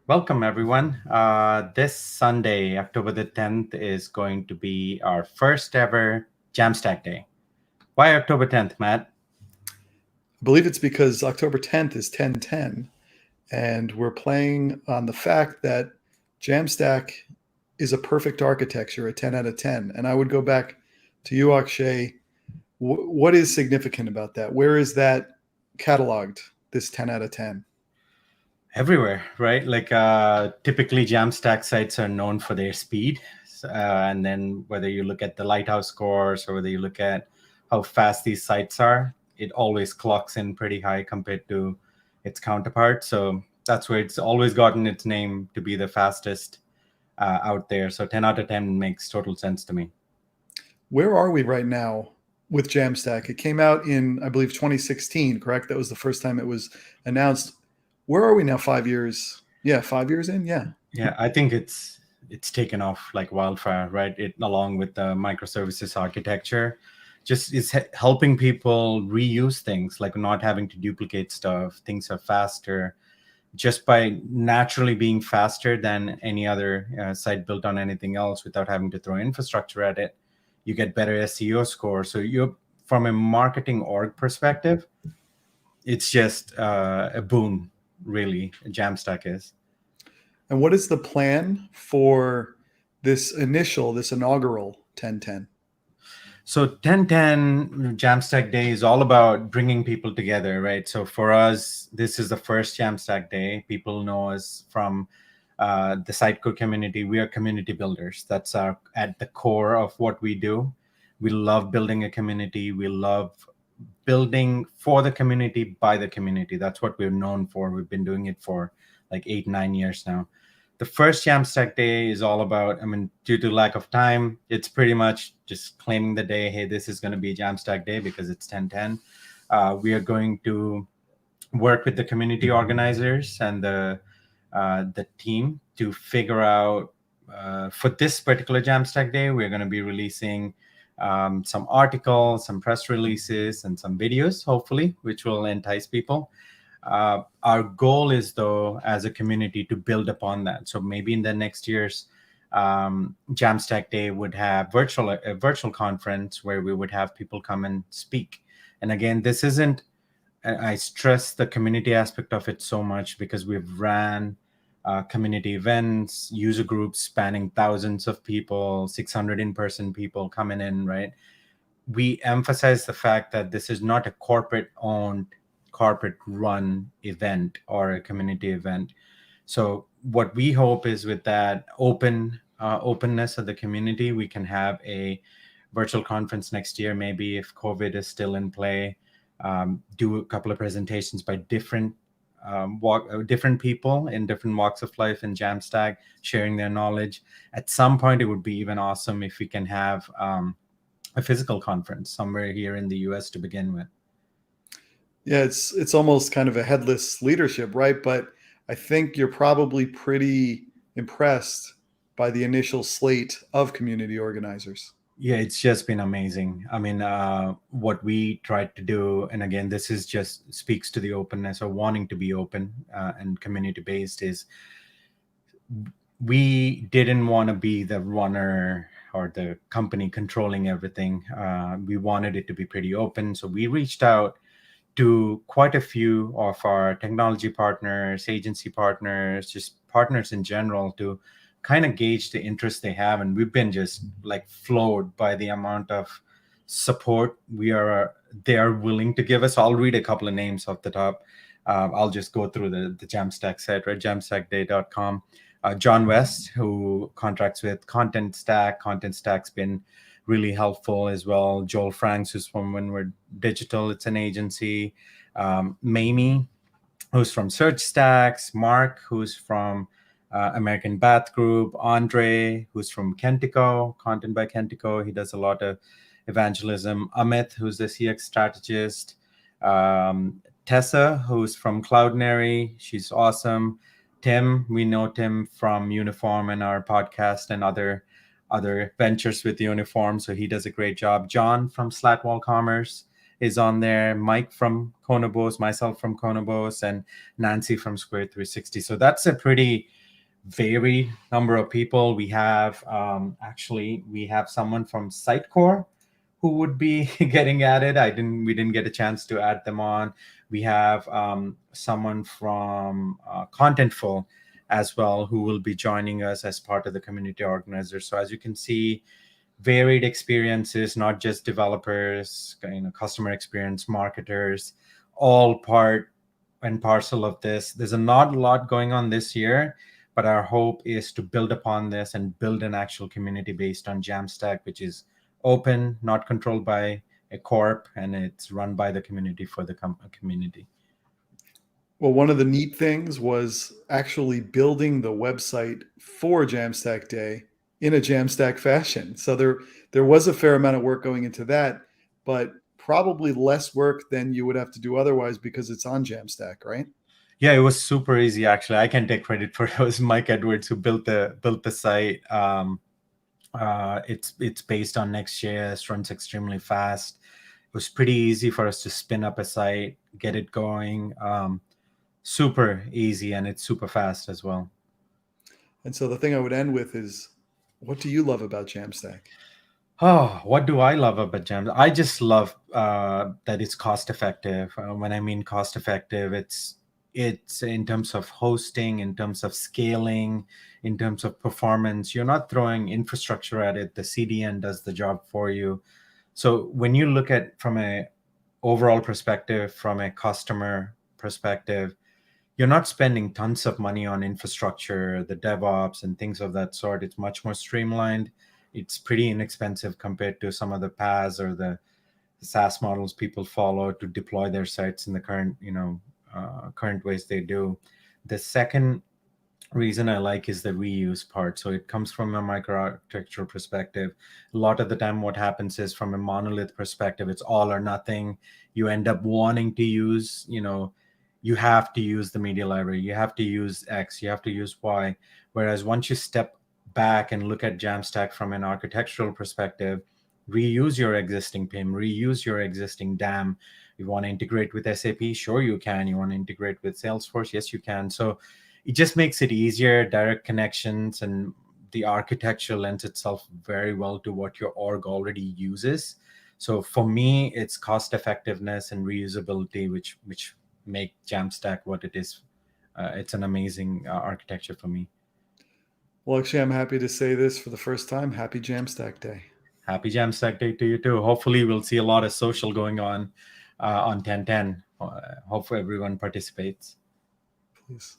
Welcome, everyone. This Sunday, October the 10th, is going to be our first ever Jamstack Day. Why October 10th, Matt? I believe it's because October 10th is 1010, and we're playing on the fact that Jamstack is a perfect architecture, a 10 out of 10. And I would go back to you, Akshay. What is significant about that? Where is that cataloged, this 10 out of 10? Everywhere, right? Typically, Jamstack sites are known for their speed. And then whether you look at the Lighthouse scores or whether you look at how fast these sites are, it always clocks in pretty high compared to its counterpart. So that's where it's always gotten its name to be the fastest out there. So 10 out of 10 makes total sense to me. Where are we right now with Jamstack? It came out in, I believe, 2016, correct? That was the first time it was announced. Where are we now? 5 years? Yeah, 5 years in? Yeah. Yeah, I think it's taken off like wildfire, right? It along with the microservices architecture, just is helping people reuse things, like not having to duplicate stuff. Things are faster just by naturally being faster than any other site built on anything else without having to throw infrastructure at it. You get better SEO scores. So you, from a marketing org perspective, it's just a boon, really. Jamstack is. And what is the plan for this inaugural 1010? So 1010 Jamstack Day is all about bringing people together, right? So for us, this is the first Jamstack Day. People know us from the Sitecore community. We are community builders. That's our at the core of what we do. We love building a community. We love building for the community by the community. That's what we're known for. We've been doing it for like 8, 9 years now. The first Jamstack Day is all about, I mean, due to lack of time, it's pretty much just claiming the day. Hey, this is going to be Jamstack Day because it's 1010. We are going to work with the community organizers and the team to figure out for this particular Jamstack Day, we're going to be releasing some articles, some press releases, and some videos, hopefully, which will entice people. Our goal is, though, as a community, to build upon that. So maybe in the next year's Jamstack Day would have a virtual conference where we would have people come and speak. And again, this isn't. I stress the community aspect of it so much because we've ran community events, user groups spanning thousands of people, 600 in-person people coming in, right? We emphasize the fact that this is not a corporate-owned, corporate-run event or a community event. So what we hope is with that openness of the community, we can have a virtual conference next year, maybe if COVID is still in play, do a couple of presentations by different people in different walks of life in Jamstack, sharing their knowledge. At some point, it would be even awesome if we can have a physical conference somewhere here in the US to begin with. Yeah, it's almost kind of a headless leadership, right? But I think you're probably pretty impressed by the initial slate of community organizers. Yeah, it's just been amazing. I mean, what we tried to do, and again, this is just speaks to the openness or wanting to be open and community based, is we didn't want to be the runner or the company controlling everything. We wanted it to be pretty open. So we reached out to quite a few of our technology partners, agency partners, just partners in general to kind of gauge the interest they have. And we've been just like floored by the amount of support they are willing to give us. I'll read a couple of names off the top. I'll just go through the Jamstack site, right? Jamstackday.com. John West, who contracts with Content Stack. Content Stack's been really helpful as well. Joel Franks, who's from When We're Digital, it's an agency. Mamie, who's from Search Stacks. Mark, who's from American Bath Group. Andre, who's from Kentico, Content by Kentico. He does a lot of evangelism. Amit, who's the CX strategist. Tessa, who's from Cloudinary. She's awesome. Tim, we know Tim from Uniform and our podcast and other ventures with Uniform, so he does a great job. John from Slatwall Commerce is on there, Mike from Conobos, myself from Conobos, and Nancy from Square 360. So that's a pretty varied number of people. We have we have someone from Sitecore who would be getting added. We didn't get a chance to add them on. We have someone from Contentful as well who will be joining us as part of the community organizer. So as you can see, varied experiences, not just developers, customer experience, marketers, all part and parcel of this. There's not a lot going on this year, but our hope is to build upon this and build an actual community based on Jamstack, which is open, not controlled by a corp, and it's run by the community for the community. Well, one of the neat things was actually building the website for Jamstack Day in a Jamstack fashion. So there was a fair amount of work going into that, but probably less work than you would have to do otherwise because it's on Jamstack, right? Yeah, it was super easy actually. I can take credit for it. It was Mike Edwards who built the site. It's based on Next.js, runs extremely fast. It was pretty easy for us to spin up a site, get it going. Super easy, and it's super fast as well. And so the thing I would end with is, what do you love about Jamstack? Oh, what do I love about Jamstack? I just love that it's cost effective. When I mean cost effective, it's in terms of hosting, in terms of scaling, in terms of performance. You're not throwing infrastructure at it. The CDN does the job for you. So when you look at from a overall perspective, from a customer perspective, you're not spending tons of money on infrastructure, the DevOps and things of that sort. It's much more streamlined. It's pretty inexpensive compared to some of the PaaS or the SaaS models people follow to deploy their sites in the current, current ways they do. The second reason I like is the reuse part. So it comes from a microarchitecture perspective. A lot of the time, what happens is from a monolith perspective, it's all or nothing. You end up wanting to use, you have to use the media library, you have to use X, you have to use Y. Whereas once you step back and look at Jamstack from an architectural perspective, reuse your existing PIM, reuse your existing DAM. You want to integrate with SAP? Sure, you can. You want to integrate with Salesforce? Yes, you can. So it just makes it easier, direct connections, and the architecture lends itself very well to what your org already uses. So for me, it's cost effectiveness and reusability, which make Jamstack what it is. It's an amazing architecture for me. Well, actually, I'm happy to say this for the first time. Happy Jamstack Day. Happy Jamstack Day to you too. Hopefully we'll see a lot of social going on 10/10. Hopefully everyone participates. Please.